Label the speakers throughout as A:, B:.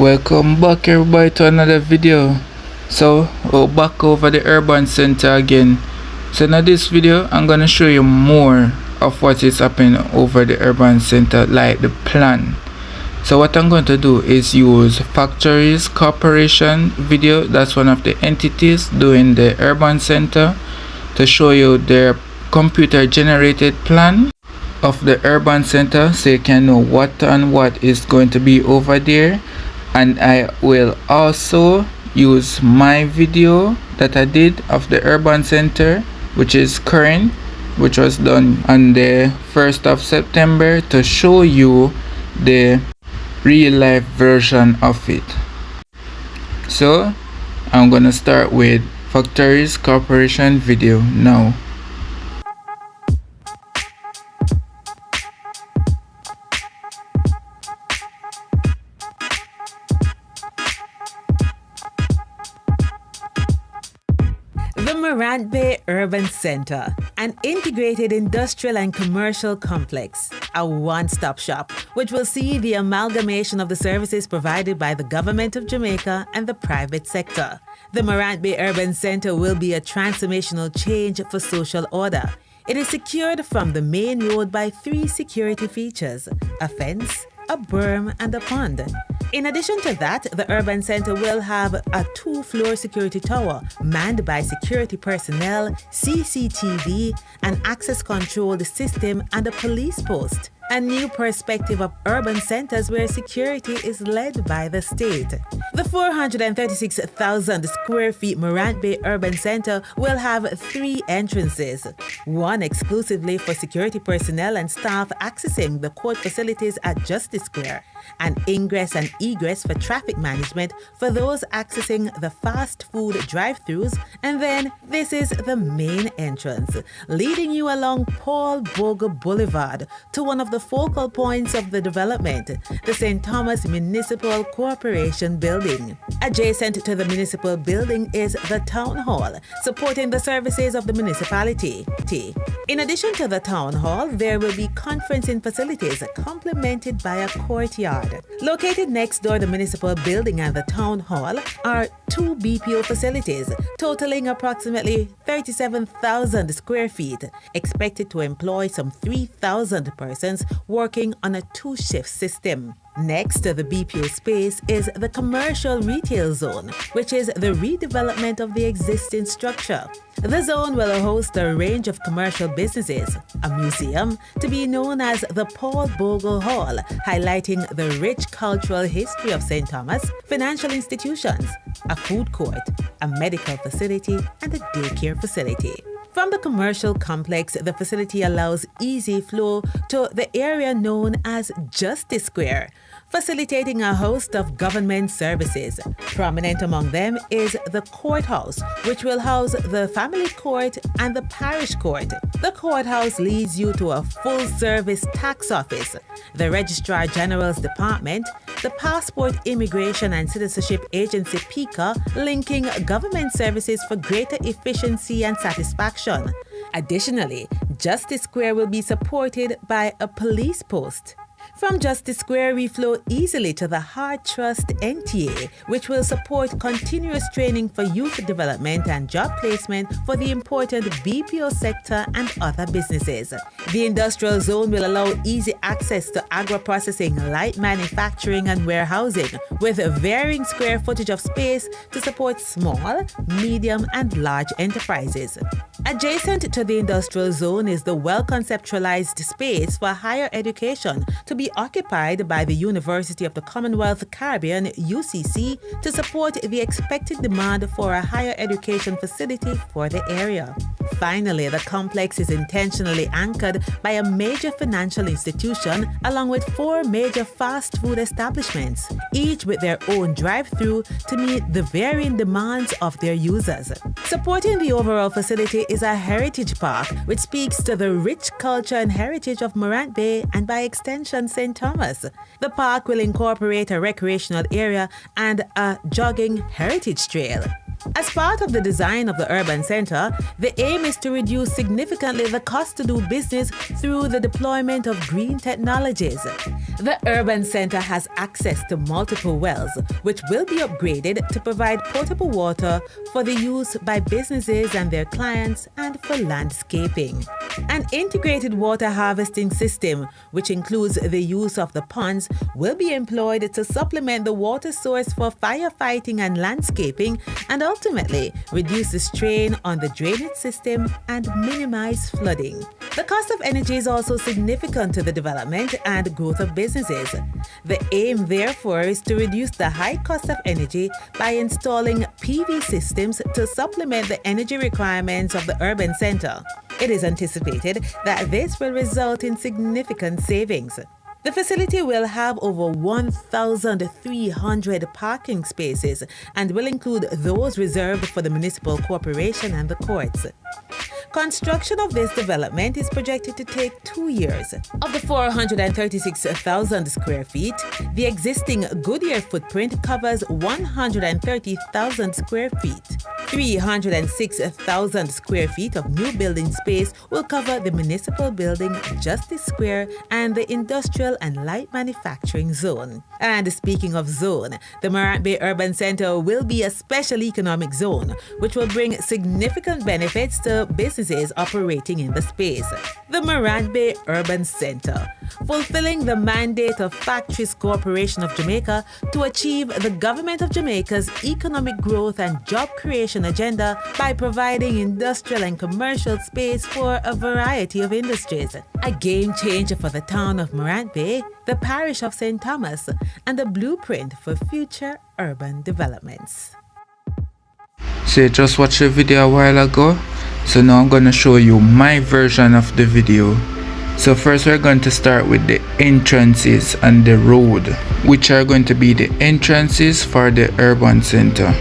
A: Welcome back everybody to another video. So we're back over the urban center again. So in this video I'm gonna show you more of what is happening over the urban center, like the plan. So what I'm going to do is use Factories Corporation video. That's one of the entities doing the urban center, to show you their computer generated plan of the urban center, so you can know what and what is going to be over there. And I will also use my video that I did of the urban center, which is current, which was done on the 1st of September, to show you the real life version of it. So I'm gonna start with Factories Corporation video now.
B: The Morant Bay Urban Center, an integrated industrial and commercial complex, a one-stop shop which will see the amalgamation of the services provided by the government of Jamaica and the private sector. The Morant Bay Urban Center will be a transformational change for social order. It is secured from the main road by 3 security features: a fence, a berm, and a pond. In addition to that, the urban center will have a 2-floor security tower manned by security personnel, CCTV, an access controlled system, and a police post. A new perspective of urban centers where security is led by the state. The 436,000 square feet Morant Bay Urban Center will have 3 entrances, one exclusively for security personnel and staff accessing the court facilities at Justice Square, an ingress and egress for traffic management for those accessing the fast food drive-thrus, and then this is the main entrance, leading you along Paul Bogle Boulevard to one of the focal points of the development, the St.THOMAS Municipal Corporation building. Adjacent to the municipal building is the town hall, supporting the services of the municipality. In addition to the town hall, there will be conferencing facilities complemented by a courtyard. Located next door to the municipal building and the town hall are 2 BPO facilities, totaling approximately 37,000 square feet, expected to employ some 3,000 persons working on a 2-shift system. Next to the BPO space is the commercial retail zone, which is the redevelopment of the existing structure. The zone will host a range of commercial businesses, a museum to be known as the Paul Bogle Hall, highlighting the rich cultural history of St. Thomas, financial institutions, a food court, a medical facility, and a daycare facility. From the commercial complex, the facility allows easy flow to the area known as Justice Square, facilitating a host of government services. Prominent among them is the courthouse, which will house the family court and the parish court. The courthouse leads you to a full-service tax office, the Registrar General's Department, the Passport, Immigration and Citizenship Agency PICA, linking government services for greater efficiency and satisfaction. Additionally, Justice Square will be supported by a police post. From Justice Square, we flow easily to the Heart Trust NTA, which will support continuous training for youth development and job placement for the important BPO sector and other businesses. The industrial zone will allow easy access to agro-processing, light manufacturing, and warehousing, with a varying square footage of space to support small, medium, and large enterprises. Adjacent to the industrial zone is the well-conceptualized space for higher education to be occupied by the University of the Commonwealth Caribbean UCC to support the expected demand for a higher education facility for the area. Finally, the complex is intentionally anchored by a major financial institution along with 4 major fast food establishments, each with their own drive-thru to meet the varying demands of their users. Supporting the overall facility is a heritage park which speaks to the rich culture and heritage of Morant Bay and by extension St. Thomas. The park will incorporate a recreational area and a jogging heritage trail. As part of the design of the urban center, the aim is to reduce significantly the cost to do business through the deployment of green technologies. The urban center has access to multiple wells, which will be upgraded to provide potable water for the use by businesses and their clients and for landscaping. An integrated water harvesting system, which includes the use of the ponds, will be employed to supplement the water source for firefighting and landscaping, and ultimately reduce the strain on the drainage system and minimize flooding. The cost of energy is also significant to the development and growth of businesses. The aim, therefore, is to reduce the high cost of energy by installing PV systems to supplement the energy requirements of the urban center. It is anticipated that this will result in significant savings. The facility will have over 1,300 parking spaces and will include those reserved for the municipal corporation and the courts. Construction of this development is projected to take 2 years. Of the 436,000 square feet, the existing Goodyear footprint covers 130,000 square feet. 306,000 square feet of new building space will cover the municipal building, Justice Square, and the industrial and light manufacturing zone. And speaking of zone, the Morant Bay Urban Center will be a special economic zone, which will bring significant benefits to businesses operating in the space. The Morant Bay Urban Center, fulfilling the mandate of Factories Corporation of Jamaica to achieve the Government of Jamaica's economic growth and job creation agenda by providing industrial and commercial space for a variety of industries. A game changer for the town of Morant Bay, the parish of St. Thomas, and a blueprint for future urban developments.
A: So you just watched the video a while ago, so now I'm going to show you my version of the video. So first we're going to start with the entrances and the road, which are going to be the entrances for the urban center.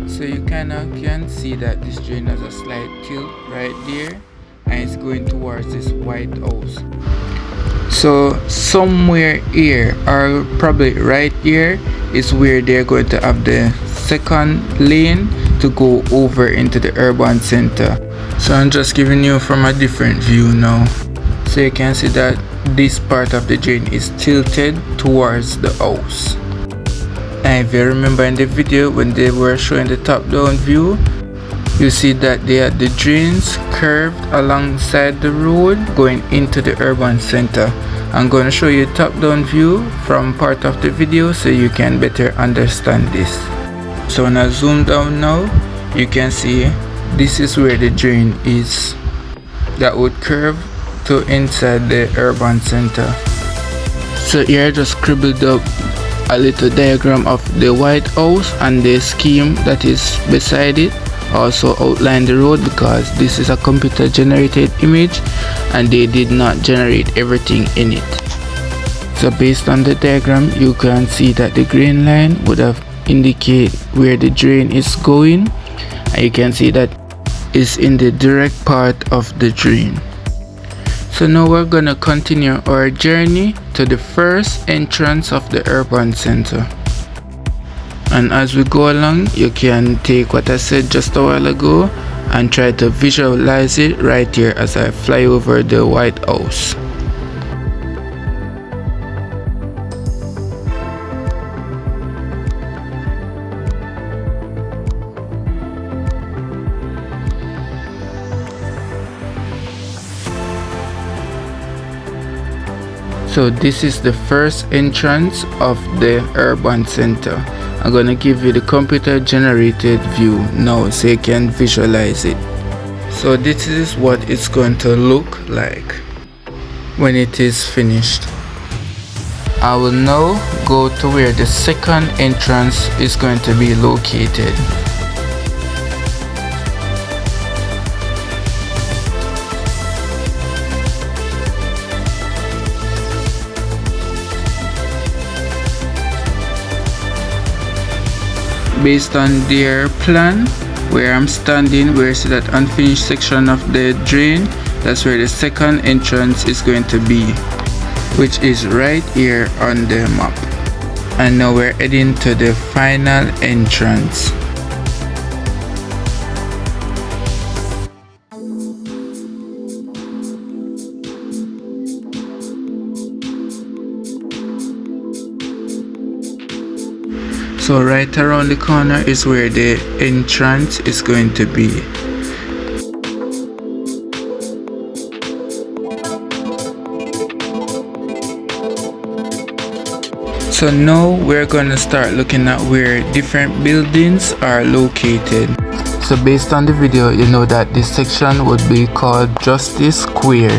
A: So you can see that this drain has a slight tilt right there, and it's going towards this White House. So somewhere here, or probably right here, is where they're going to have the second lane to go over into the urban center. So I'm just giving you from a different view now. So you can see that this part of the drain is tilted towards the house. And if you remember in the video when they were showing the top-down view, you see that they had the drains curved alongside the road going into the urban center. I'm going to show you a top-down view from part of the video so you can better understand this. So when I zoom down now, you can see this is where the drain is that would curve to inside the urban center. So here I just scribbled up a little diagram of the White House and the scheme that is beside it. Also outline the road because this is a computer generated image and they did not generate everything in it. So based on the diagram, you can see that the green line would have indicate where the drain is going, and you can see that is in the direct part of the drain. So now we're gonna continue our journey to the first entrance of the urban center. And as we go along, you can take what I said just a while ago and try to visualize it right here as I fly over the White House. So this is the first entrance of the urban center. I'm gonna give you the computer generated view now so you can visualize it. So this is what it's going to look like when it is finished. I will now go to where the second entrance is going to be located. Based on their plan, where I'm standing, where you see that unfinished section of the drain, that's where the second entrance is going to be, which is right here on the map. And now we're heading to the final entrance. So right around the corner is where the entrance is going to be. So now we're going to start looking at where different buildings are located. So based on the video, you know that this section would be called Justice Square,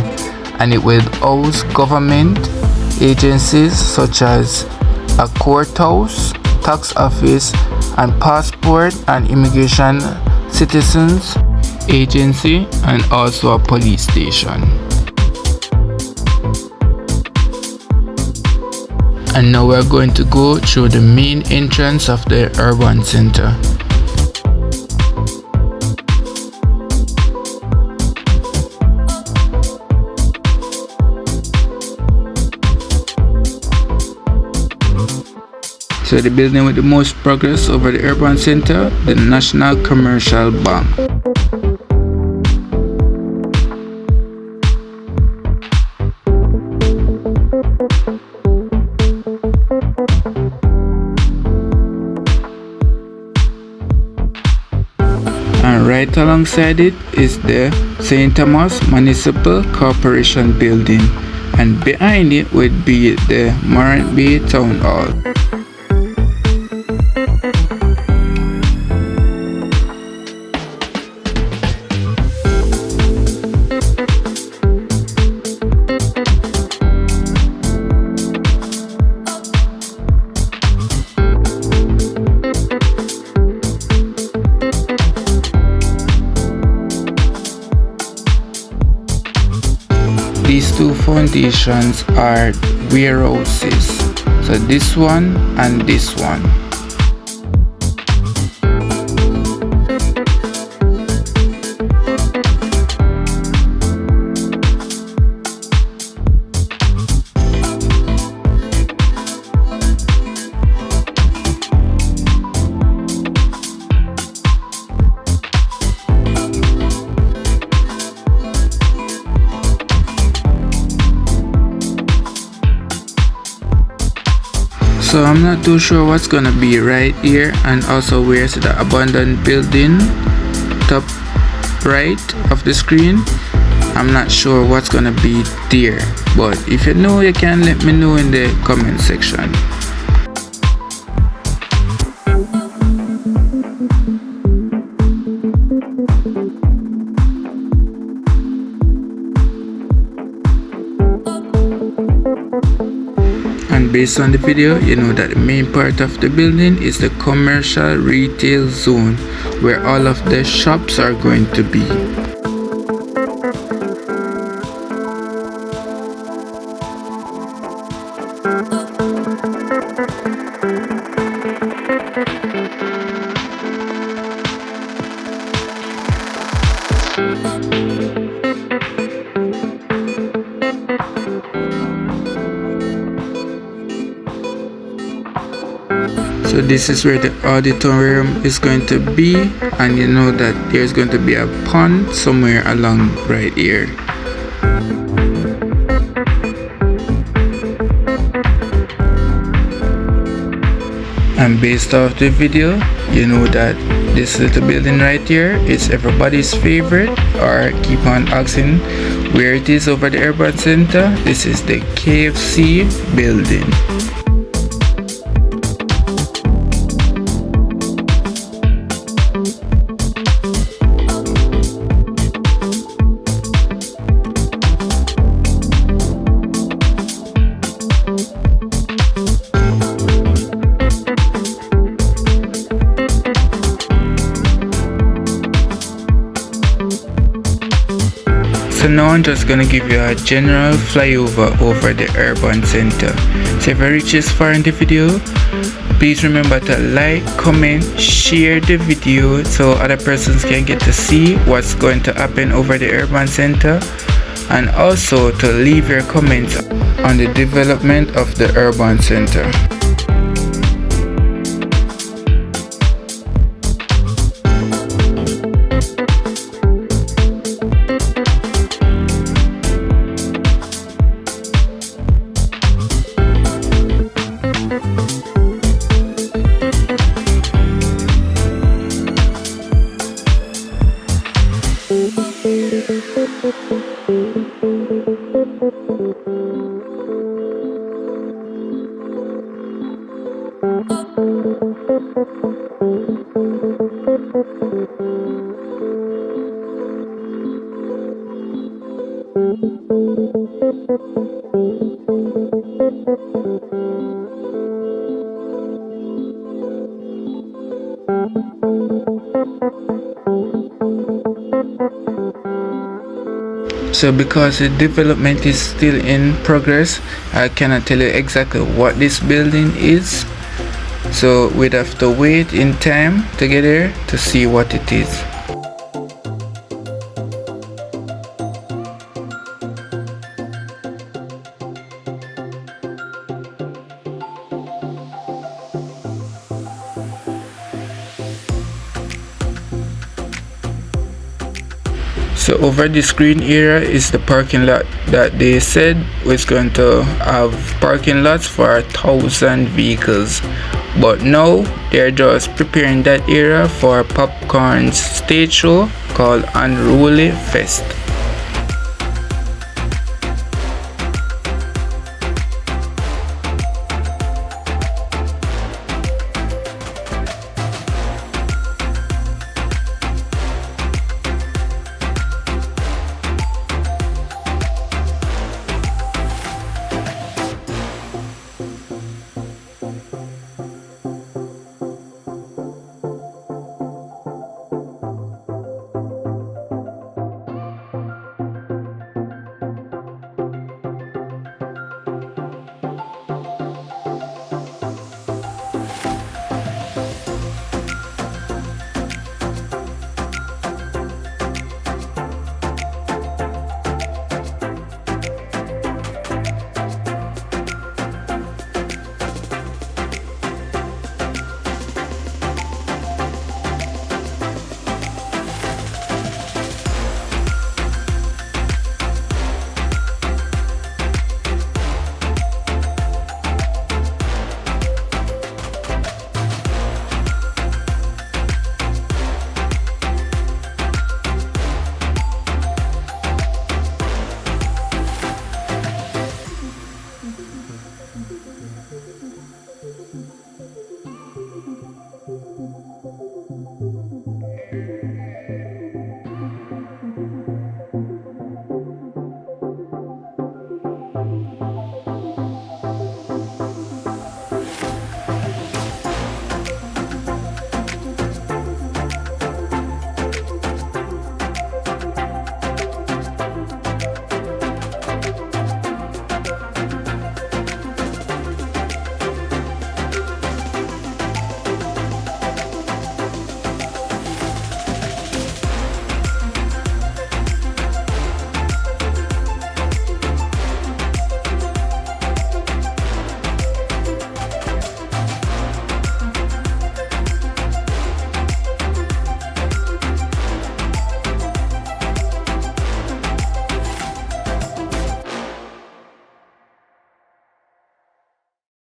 A: and it will house government agencies such as a courthouse, tax office, and passport and immigration citizens agency, and also a police station. And now we're going to go through the main entrance of the urban center. So the building with the most progress over the urban center, the National Commercial Bank. And right alongside it is the St.THOMAS Municipal Corporation building, and behind it would be the Morant Town Hall. These two foundations are warehouses, so this one and this one. So I'm not too sure what's gonna be right here, and also where's the abandoned building, top right of the screen. I'm not sure what's gonna be there, but if you know, you can let me know in the comment section. And based on the video, you know that the main part of the building is the commercial retail zone, where all of the shops are going to be. So this is where the auditorium is going to be, and you know that there's going to be a pond somewhere along right here. And based off the video, you know that this little building right here is everybody's favorite, or keep on asking where it is over the urban center. This is the KFC building. So now I'm just gonna give you a general flyover over the urban center. So if you reach this far in the video, please remember to like, comment, share the video so other persons can get to see what's going to happen over the urban center, and also to leave your comments on the development of the urban center. So because the development is still in progress, I cannot tell you exactly what this building is. So we'd have to wait in time to get there to see what it is. So over this green area is the parking lot that they said was going to have parking lots for 1,000 vehicles. But now they're just preparing that area for Popcorn's stage show called Unruly Fest.